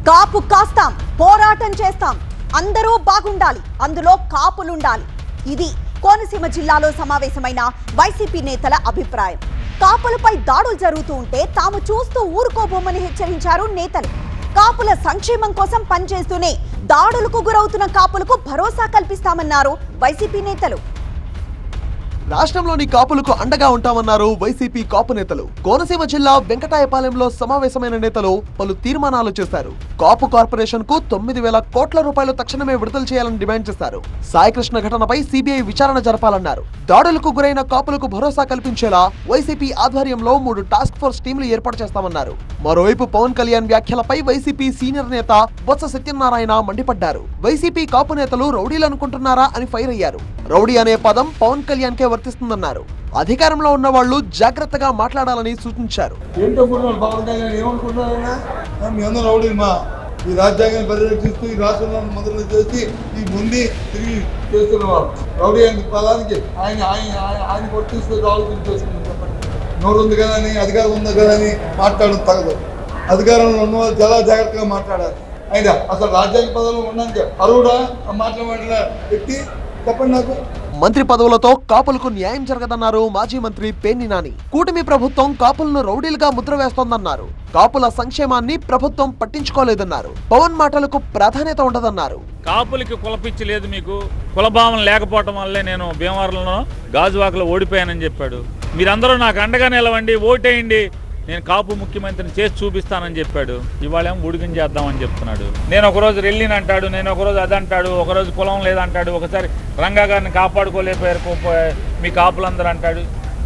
కాపు కాస్తాం, పోరాటం చేస్తాం, అందరూ బాగుండాలి, అందులో కాపులుండాలి. ఇది కోనసీమ జిల్లాలో సమావేశమైన వైసీపీ నేతల అభిప్రాయం. కాపులపై దాడులు జరుగుతూ ఉంటే తాము చూస్తూ ఊరుకోబోమని హెచ్చరించారు నేతలు. కాపుల సంక్షేమం కోసం పనిచేస్తూనే దాడులకు గురవుతున్న కాపులకు భరోసా కల్పిస్తామన్నారు వైసీపీ నేతలు. రాష్ట్రంలోని కాపులకు అండగా ఉంటామన్నారు వైసీపీ కాపు నేతలు. కోనసీమ జిల్లా వెంకటాయపాలెంలో సమావేశమైన నేతలు పలు తీర్మానాలు చేశారు. కాపు కార్పొరేషన్ కు 9,000 కోట్ల రూపాయలు తక్షణమే విడుదల చేయాలని డిమాండ్ చేశారు. సాయికృష్ణ ఘటనపై సిబిఐ విచారణ జరపాలన్నారు. దాడులకు గురైన కాపులకు భరోసా కల్పించేలా వైసీపీ ఆధ్వర్యంలో 3 టాస్క్ ఫోర్స్ టీంలు ఏర్పాటు చేస్తామన్నారు. మరోవైపు పవన్ కళ్యాణ్ వ్యాఖ్యలపై వైసీపీ సీనియర్ నేత బొత్స సత్యనారాయణ మండిపడ్డారు. వైసీపీ కాపు నేతలు రౌడీలు అనుకుంటున్నారా అని ఫైర్ అయ్యారు. రౌడీ అనే పదం పవన్ కళ్యాణ్ కే వర్తిస్తుందన్నారు. అధికారంలో ఉన్న వాళ్ళు జాగ్రత్తగా మాట్లాడాలని సూచించారు. ఈ రాజ్యాంగాన్ని పరిరక్షిస్తూ ఈ రాష్ట్రంలో మొదలు చేసి ఈ ముందు తిరిగి చేస్తున్నవాడు రౌడీ అనే పదానికి ఆయన వర్తిస్తూ ఆలోచించేసుకున్నాం. చెప్పండి, నోరు ఉంది కదా అని, అధికారం ఉంది కదా అని మాట్లాడడం తగదు. అధికారంలో ఉన్న వాళ్ళు చాలా జాగ్రత్తగా మాట్లాడాలి. అయినా అసలు రాజ్యాంగ పదవులు ఉండడానికి అరువుడా మాట్లాడిన వ్యక్తి చెప్పండి నాకు. మంత్రి పదవులతో కాపులకు న్యాయం జరగదన్నారు మాజీ మంత్రి పేర్ని నాని. కూటమి ప్రభుత్వం కాపులను రౌడీలుగా ముద్ర వేస్తోందన్నారు. కాపుల సంక్షేమాన్ని ప్రభుత్వం పట్టించుకోలేదన్నారు. పవన్ మాటలకు ప్రాధాన్యత ఉండదన్నారు. కాపులకి కులపిచ్చి లేదు, మీకు కులభావం లేకపోవటం వల్లే నేను భీమవరంలో గాజువాకలో ఓడిపోయానని చెప్పాడు. మీరందరూ నాకు అండగా నిలవండి, ఓటేయండి, నేను కాపు ముఖ్యమంత్రిని చేసి చూపిస్తానని చెప్పాడు. ఇవాళేమో ఉడికించేద్దామని చేద్దామని చెప్తున్నాడు. నేను ఒకరోజు రెల్లిని అంటాడు, నేను ఒకరోజు అదంటాడు, ఒకరోజు కులం లేదంటాడు, ఒకసారి రంగా గారిని కాపాడుకోలేకపోయారు మీ కాపులందరూ అంటాడు.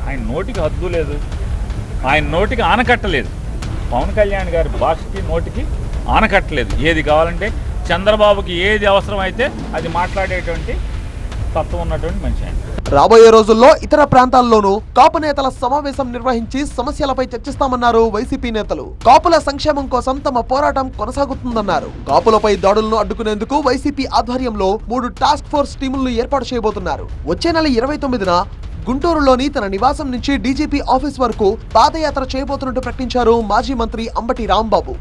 ఆయన నోటికి హద్దు లేదు, ఆయన నోటికి ఆనకట్టలేదు. పవన్ కళ్యాణ్ గారి భాషకి నోటికి ఆనకట్టలేదు. ఏది కావాలంటే చంద్రబాబుకి ఏది అవసరమైతే అది మాట్లాడేటువంటి తత్వం ఉన్నటువంటి మనిషి ఆయన. రాబోయే రోజుల్లో ఇతర ప్రాంతాల్లోనూ కాపు నేతల సమావేశం నిర్వహించి సమస్యలపై చర్చిస్తామన్నారు వైసీపీ నేతలు. కాపుల సంక్షేమం కోసం తమ పోరాటం కొనసాగుతుందన్నారు. కాపులపై దాడులను అడ్డుకునేందుకు వైసీపీ ఆధ్వర్యంలో 3 టాస్క్ ఫోర్స్ టీములను ఏర్పాటు చేయబోతున్నారు. వచ్చే నెల 29న గుంటూరులోని తన నివాసం నుంచి డీజీపీ ఆఫీస్ వరకు పాదయాత్ర చేయబోతున్నట్టు ప్రకటించారు మాజీ మంత్రి అంబటి రాంబాబు.